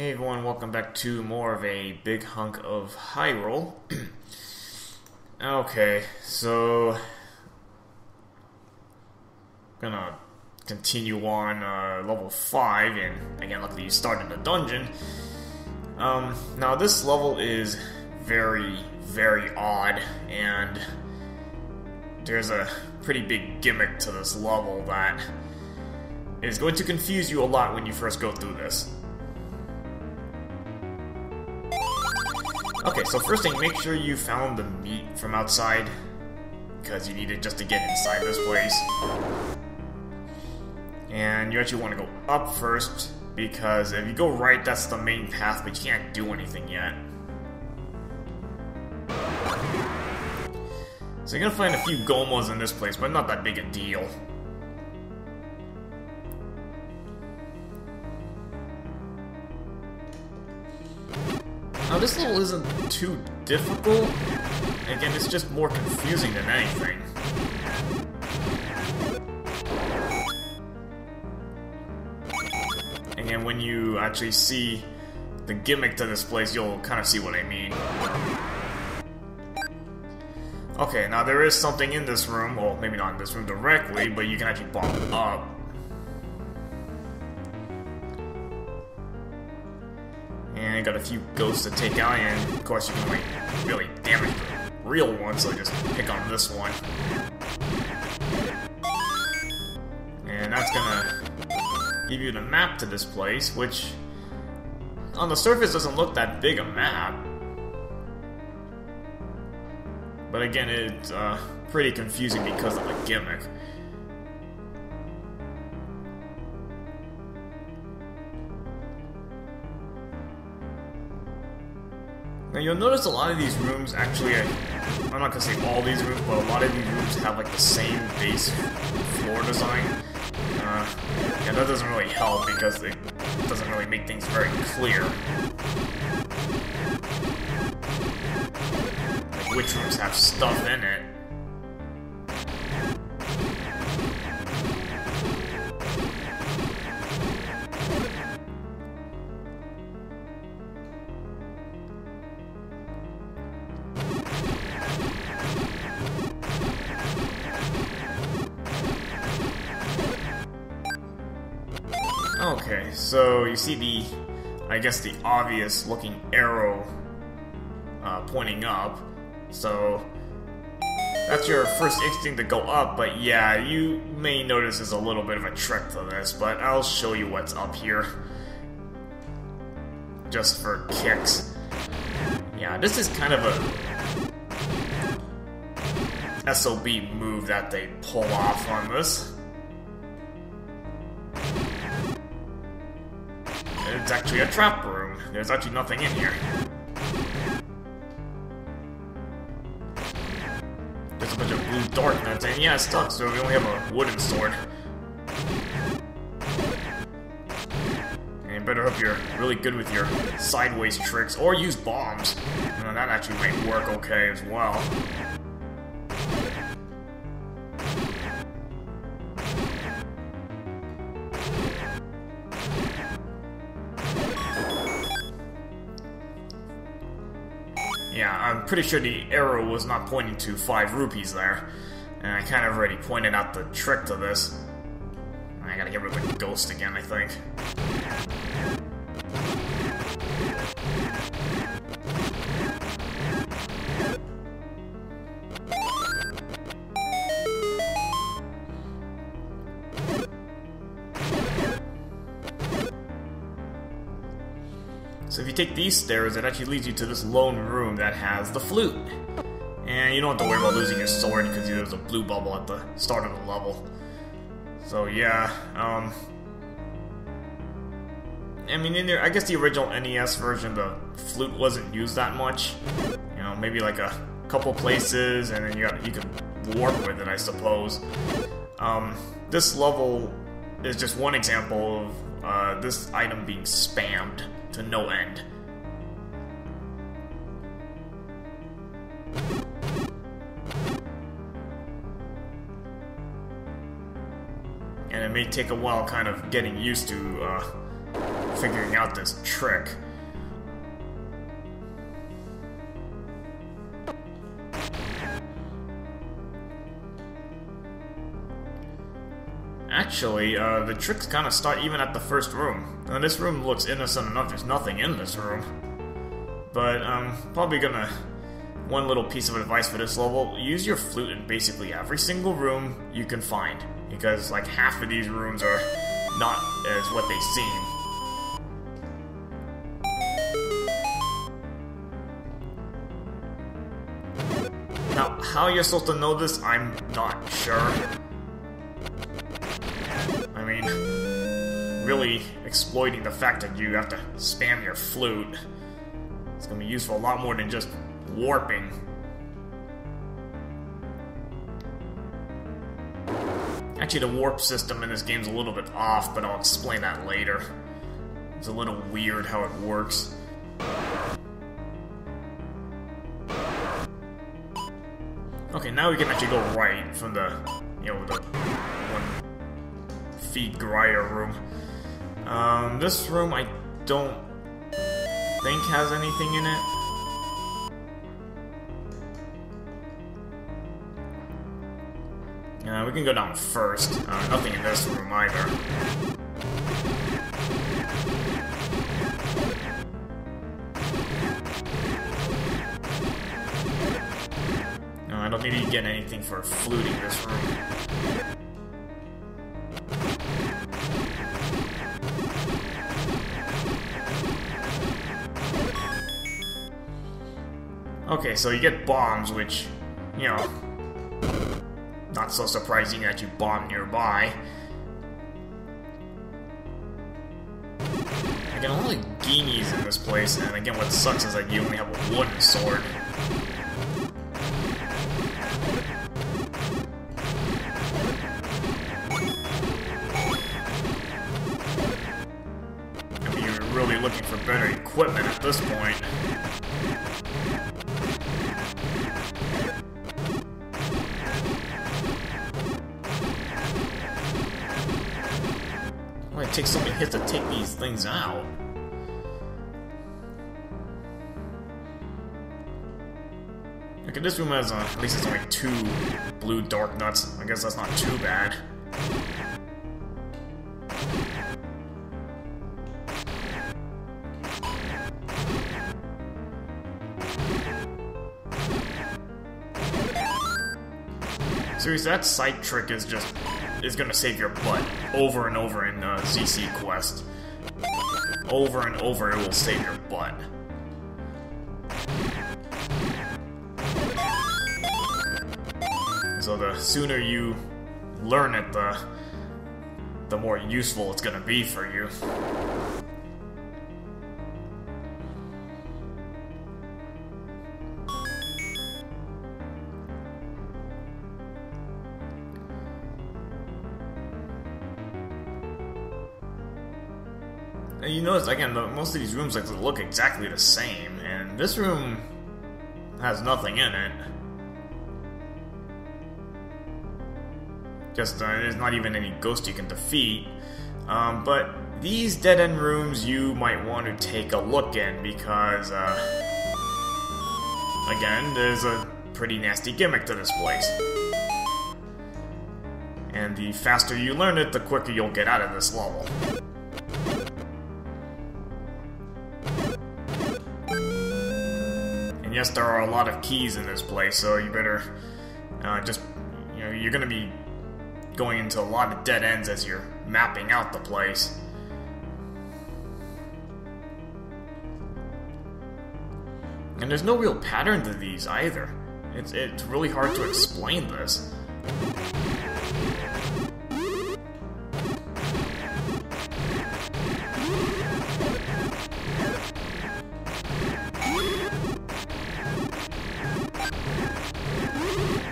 Hey everyone, welcome back to more of a big hunk of Hyrule. Okay, so gonna continue on level 5, and again, luckily you started the dungeon. Now this level is very, very odd, and there's a pretty big gimmick to this level that is going to confuse you a lot when you first go through this. Okay, so first thing, make sure you found the meat from outside, because you need it just to get inside this place. And you actually want to go up first, because if you go right, that's the main path, but you can't do anything yet. So you're gonna find a few Gomas in this place, but not that big a deal. Now this level isn't too difficult. Again, it's just more confusing than anything. Again, when you actually see the gimmick to this place, you'll kind of see what I mean. Okay, now there is something in this room, well, maybe not in this room directly, but you can actually bump up. And I got a few ghosts to take out, and of course you can only really damage the real one, so just pick on this one. And that's gonna give you the map to this place, which on the surface doesn't look that big a map. But again, it's pretty confusing because of the gimmick. Now you'll notice a lot of these rooms actually, I'm not gonna say all these rooms, but a lot of these rooms have like the same base floor design. And that doesn't really help because it doesn't really make things very clear. Like which rooms have stuff in it. Okay, so you see the, I guess the obvious looking arrow pointing up, so that's your first instinct to go up, but yeah, you may notice there's a little bit of a trick to this, but I'll show you what's up here, just for kicks. Yeah, this is kind of a SOB move that they pull off on this. It's actually a trap room. There's actually nothing in here. There's a bunch of blue darkness, and yeah, it's stuck, so we only have a wooden sword. And you better hope you're really good with your sideways tricks, or use bombs. That actually might work okay as well. Yeah, I'm pretty sure the arrow was not pointing to 5 rupees there. And I kind of already pointed out the trick to this. I gotta get rid of the ghost again, I think. So if you take these stairs, it actually leads you to this lone room that has the flute. And you don't have to worry about losing your sword because there's a blue bubble at the start of the level. So yeah, I mean, in there, I guess the original NES version, the flute wasn't used that much. You know, maybe like a couple places, and then you can warp with it, I suppose. This level is just one example of this item being spammed to no end. And it may take a while kind of getting used to figuring out this trick. Actually, the tricks kind of start even at the first room. Now, this room looks innocent enough, there's nothing in this room. But I'm probably gonna... One little piece of advice for this level, use your flute in basically every single room you can find. Because, like, half of these rooms are not as what they seem. Now, how you're supposed to know this, I'm not sure. I mean, really exploiting the fact that you have to spam your flute. It's gonna be used for a lot more than just warping. Actually, the warp system in this game's a little bit off, but I'll explain that later. It's a little weird how it works. Okay, now we can actually go right from the, you know, the one feed grinder room. This room I don't think has anything in it. We can go down first. Nothing in this room either. No, I don't think you get anything for fluting this room. Okay, so you get bombs, which, you know, not so surprising that you bomb nearby. I get only guineas in this place, and again, what sucks is that you only have a wooden sword. I mean, you're really looking for better equipment at this point. It takes so many hits to take these things out. Okay, this room has, at least it's only 2 blue dark nuts. I guess that's not too bad. Seriously, that sight trick is gonna save your butt over and over in ZC Quest. Over and over, it will save your butt. So the sooner you learn it, the more useful it's gonna be for you. You notice, again, most of these rooms look exactly the same, and this room has nothing in it. Just, there's not even any ghost you can defeat. But these dead-end rooms you might want to take a look in, because, again, there's a pretty nasty gimmick to this place. And the faster you learn it, the quicker you'll get out of this level. Yes, there are a lot of keys in this place, so you better just, you know, you're gonna be going into a lot of dead ends as you're mapping out the place. And there's no real pattern to these either. It's really hard to explain this.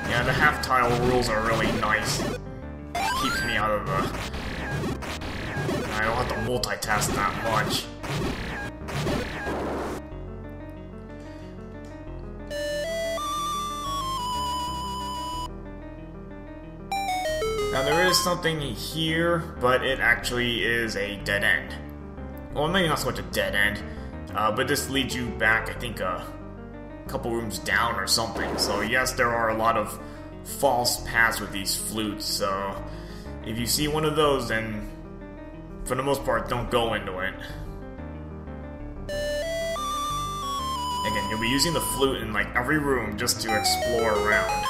Yeah, the half-tile rules are really nice. Keeps me out of the... I don't have to multitask that much. Now there is something here, but it actually is a dead end. well, maybe not so much a dead end, but this leads you back, I think, a couple rooms down or something. So yes, there are a lot of false paths with these flutes, so if you see one of those, then for the most part, don't go into it. Again, you'll be using the flute in like every room just to explore around.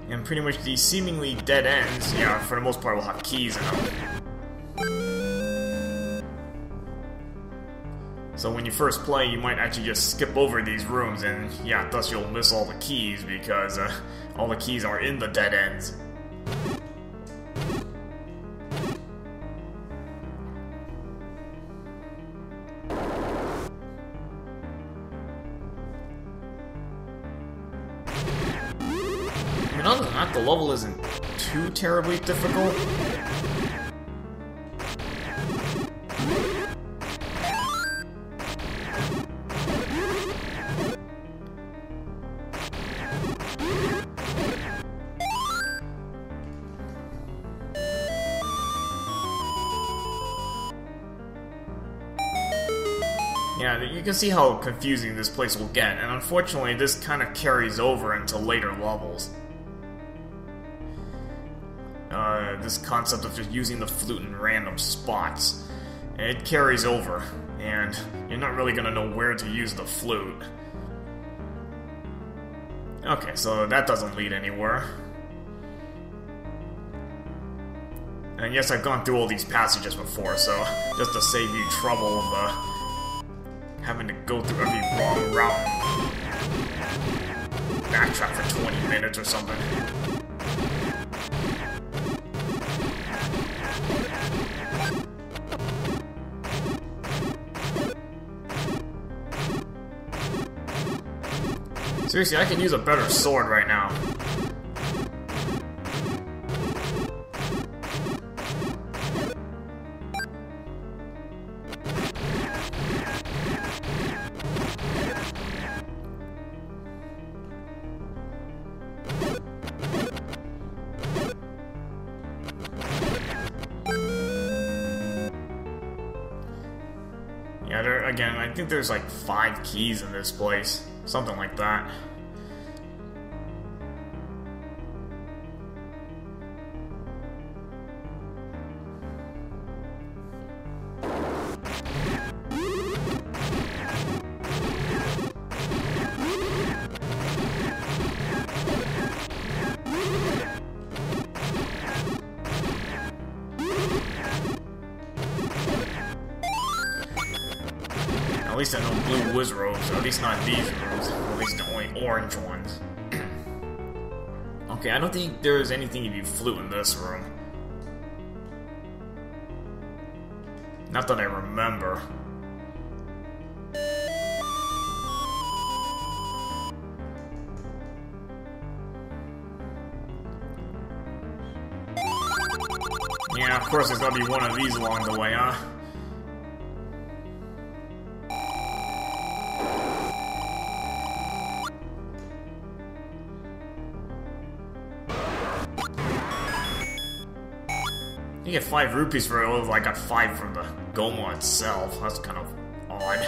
And pretty much these seemingly dead ends, yeah, for the most part will have keys in them. So when you first play, you might actually just skip over these rooms, and yeah, thus you'll miss all the keys, because all the keys are in the dead ends. I mean, other than that, the level isn't too terribly difficult. Yeah, you can see how confusing this place will get, and unfortunately this kind of carries over into later levels. This concept of just using the flute in random spots. It carries over, and you're not really gonna know where to use the flute. Okay, so that doesn't lead anywhere. And yes, I've gone through all these passages before, so just to save you trouble of having to go through every wrong route, backtrack for 20 minutes or something. Seriously, I can use a better sword right now. Yeah, again, I think there's like 5 keys in this place. Something like that. At least I know blue whiz robes, at least not these robes, at least the only orange ones. Okay, I don't think there's anything if you flute in this room. Not that I remember. Yeah, of course there's gotta be one of these along the way, huh? You get 5 rupees for it, although I got 5 from the Goma itself. That's kind of odd.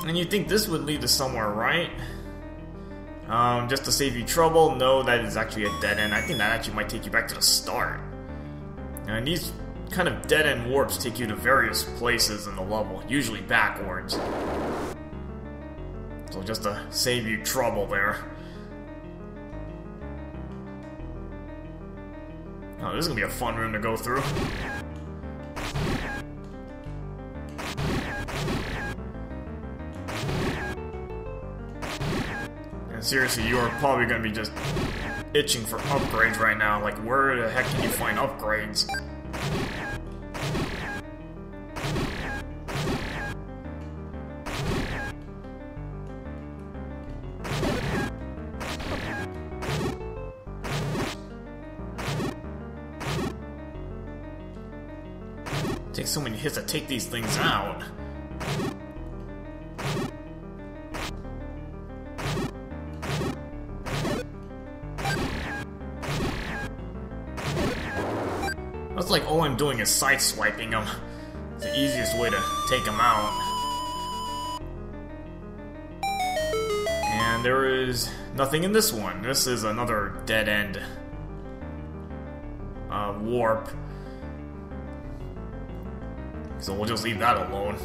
And you'd think this would lead to somewhere, right? Just to save you trouble, no, that is actually a dead end. I think that actually might take you back to the start. And these kind of dead end warps take you to various places in the level, usually backwards. So just to save you trouble there. Oh, this is gonna be a fun room to go through. And seriously, you are probably gonna be just itching for upgrades right now. Like, where the heck can you find upgrades? Takes so many hits to take these things out. That's like all I'm doing is side-swiping them. It's the easiest way to take them out. And there is nothing in this one. This is another dead-end warp. So we'll just leave that alone.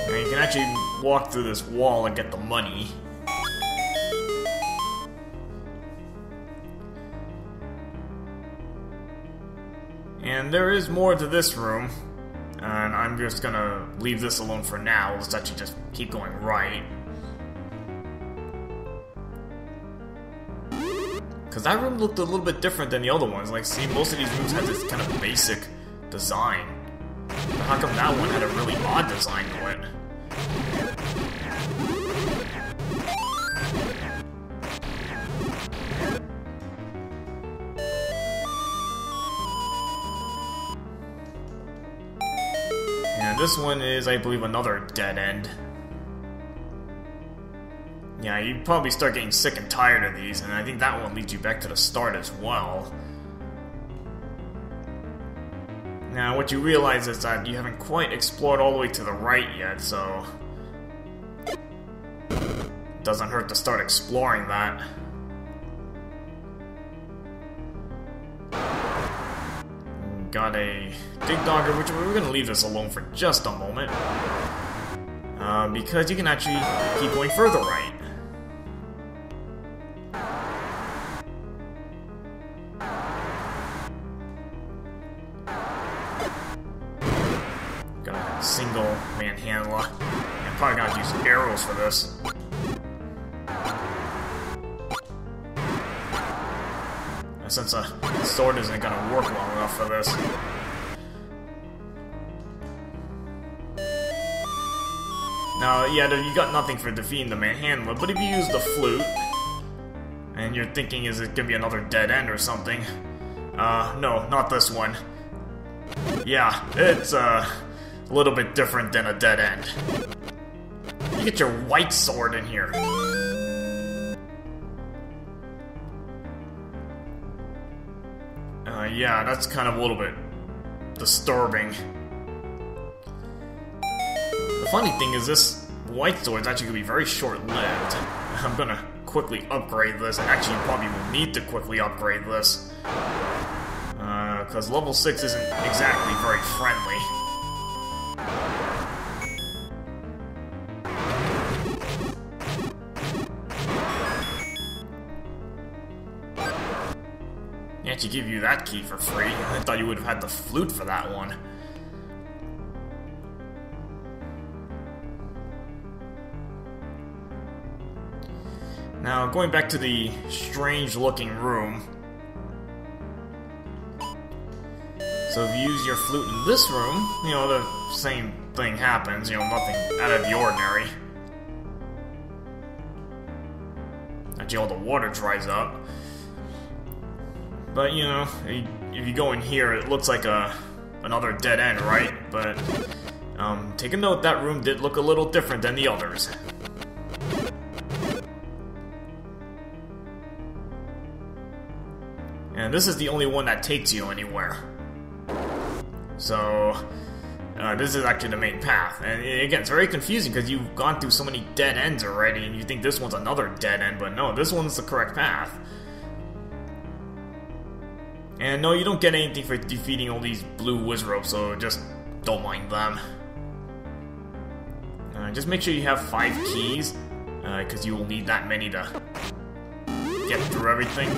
And you can actually walk through this wall and get the money. And there is more to this room, and I'm just gonna leave this alone for now. Let's actually just keep going right. Because that room looked a little bit different than the other ones. Like, see, most of these rooms had this kind of basic design. But how come that one had a really odd design to it? This one is, I believe, another dead end. Yeah, you probably start getting sick and tired of these, and I think that one leads you back to the start as well. Now, what you realize is that you haven't quite explored all the way to the right yet, so it doesn't hurt to start exploring that. Got a dig dogger, which we're going to leave this alone for just a moment. Because you can actually keep going further right. Got a single manhandler. I'm probably going to use arrows for this. Since a sword isn't gonna work long enough for this. Now, yeah, you got nothing for defeating the manhandler, but if you use the flute, and you're thinking, is it gonna be another dead end or something? No, not this one. Yeah, it's a little bit different than a dead end. You get your white sword in here. Yeah, that's kind of a little bit disturbing. The funny thing is this white sword is actually going to be very short-lived. I'm going to quickly upgrade this, and actually you probably will need to quickly upgrade this. Because level 6 isn't exactly very friendly. They actually give you that key for free. I thought you would have had the flute for that one. Now, going back to the strange-looking room. So if you use your flute in this room, you know, the same thing happens. You know, nothing out of the ordinary. Actually, all the water dries up. But, you know, if you go in here, it looks like another dead end, right? But, take a note, that room did look a little different than the others. And this is the only one that takes you anywhere. So, this is actually the main path. And again, it's very confusing because you've gone through so many dead ends already, and you think this one's another dead end, but no, this one's the correct path. And no, you don't get anything for defeating all these blue Wizrobes, so just don't mind them. Just make sure you have 5 keys, because you will need that many to get through everything.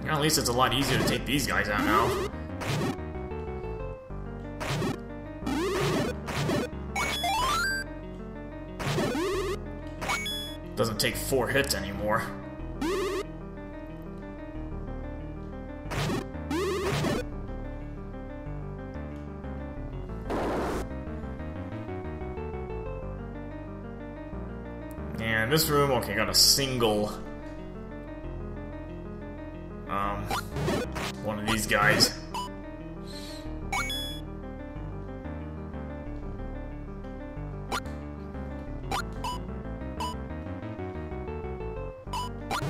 Well, at least it's a lot easier to take these guys out now. Doesn't take 4 hits anymore. in this room, okay, got a single... one of these guys.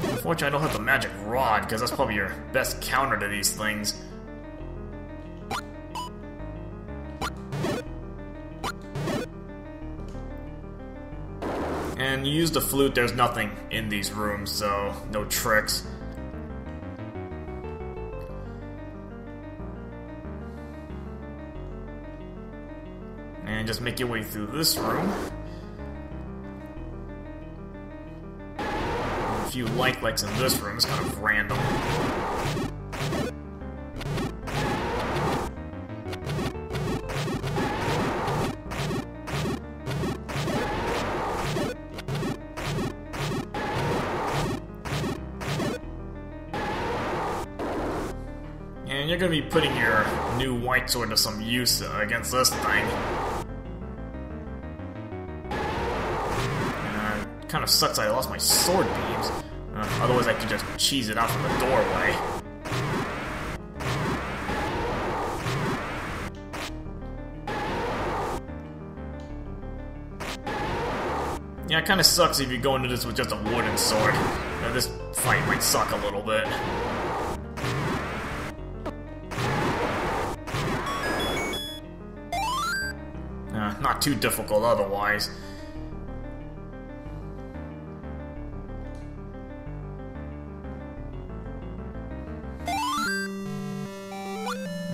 Unfortunately, I don't have the magic rod, because that's probably your best counter to these things. And you use the flute, there's nothing in these rooms, so no tricks. And just make your way through this room. A few lights in this room, it's kind of random. And you're gonna be putting your new white sword to some use against this thing. Kind of sucks I lost my sword beams. Otherwise I could just cheese it out from the doorway. Yeah, it kind of sucks if you go into this with just a wooden sword. This fight might suck a little bit. Not too difficult otherwise.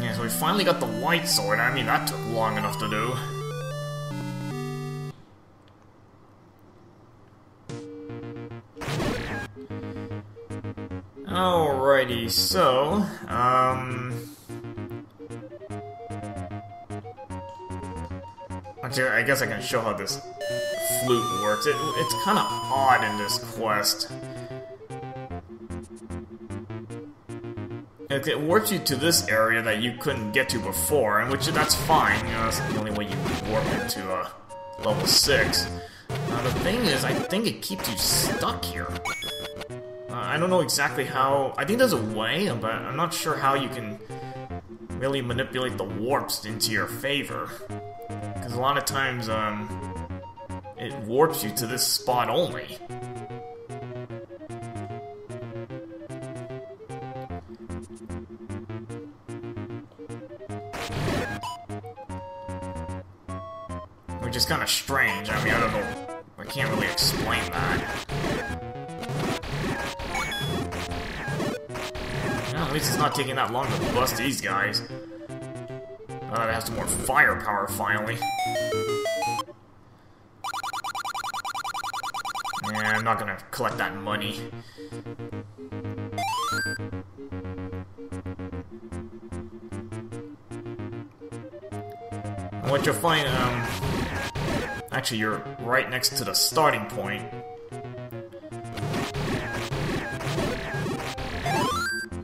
Yeah, so we finally got the white sword. I mean, that took long enough to do. Alrighty, so, actually, I guess I can show how this flute works. It's kind of odd in this quest. It warps you to this area that you couldn't get to before, and that's fine. You know, that's the only way you warp into level 6. The thing is, I think it keeps you stuck here. I don't know exactly how... I think there's a way, but I'm not sure how you can really manipulate the warps into your favor. Because a lot of times, it warps you to this spot only. Which is kind of strange. I mean, I don't know. I can't really explain that. Well, at least it's not taking that long to bust these guys. I have some more firepower finally. Yeah, I'm not gonna collect that money. And what you'll find, actually, you're right next to the starting point.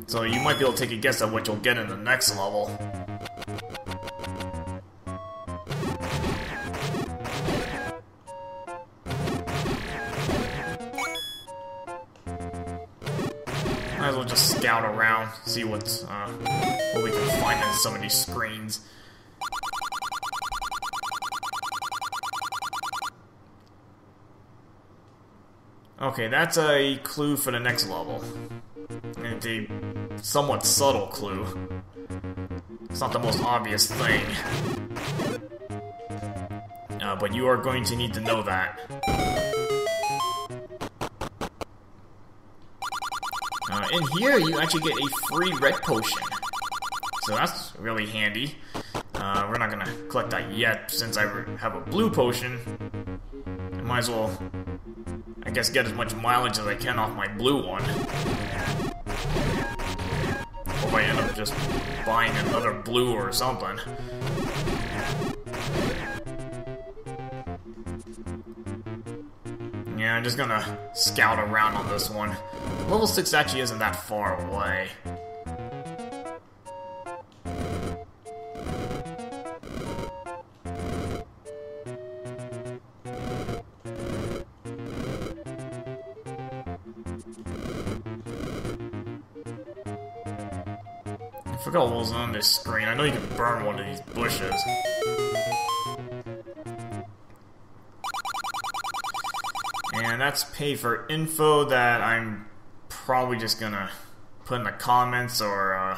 So you might be able to take a guess at what you'll get in the next level. Might as well just scout around, see what we can find in some of these screens. Okay, that's a clue for the next level. And it's a somewhat subtle clue. It's not the most obvious thing. But you are going to need to know that. In here, you actually get a free red potion. So that's really handy. We're not gonna collect that yet, since I have a blue potion. I might as well, I guess, get as much mileage as I can off my blue one. Or I end up just buying another blue or something. Yeah, I'm just gonna scout around on this one. Level 6 actually isn't that far away. forgot what was on this screen. I know you can burn one of these bushes. And that's pay for info that I'm probably just gonna put in the comments, or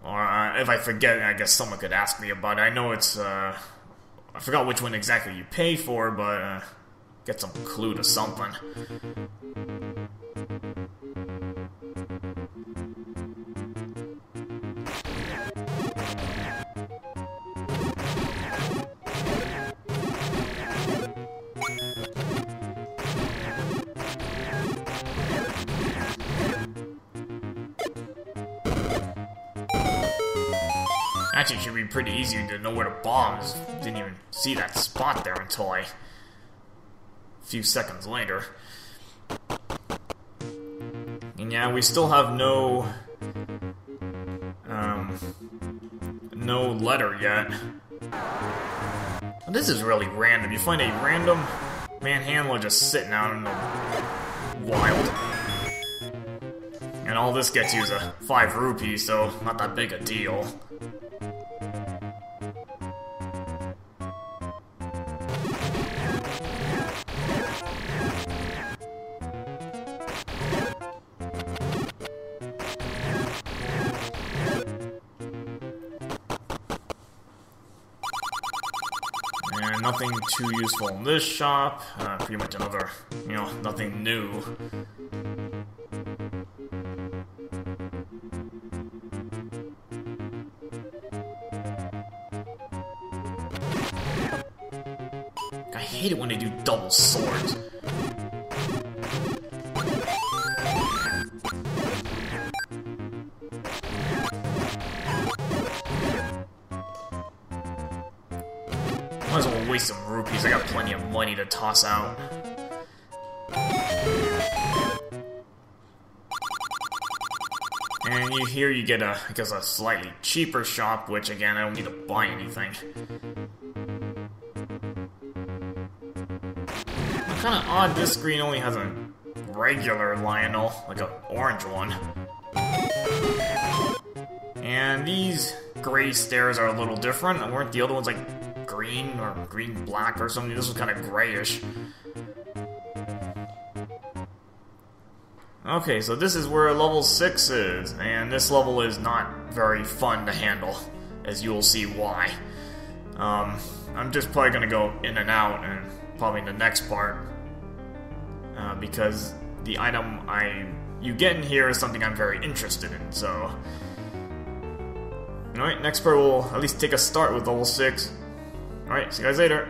if I forget, I guess someone could ask me about it. I know it's, I forgot which one exactly you pay for, but get some clue to something. Actually, it should be pretty easy to know where the bomb is. Didn't even see that spot there until a few seconds later. And yeah, we still have no letter yet. This is really random. You find a random manhandler just sitting out in the wild. And all this gets you is a 5 rupees, so not that big a deal. And nothing too useful in this shop. Pretty much another, nothing new. I hate it when they do double swords. Might as well waste some rupees. I got plenty of money to toss out. And here you get I guess a slightly cheaper shop, which again, I don't need to buy anything. Kinda odd this screen only has a regular Lionel, like an orange one. And these gray stairs are a little different. Weren't the other ones like green or green-black or something? This was kind of grayish. Okay, so this is where level 6 is, and this level is not very fun to handle, as you will see why. I'm just probably gonna go in and out, and probably in the next part, because the item you get in here is something I'm very interested in, so... Alright, next part will at least take a start with level 6. Alright, see you guys later.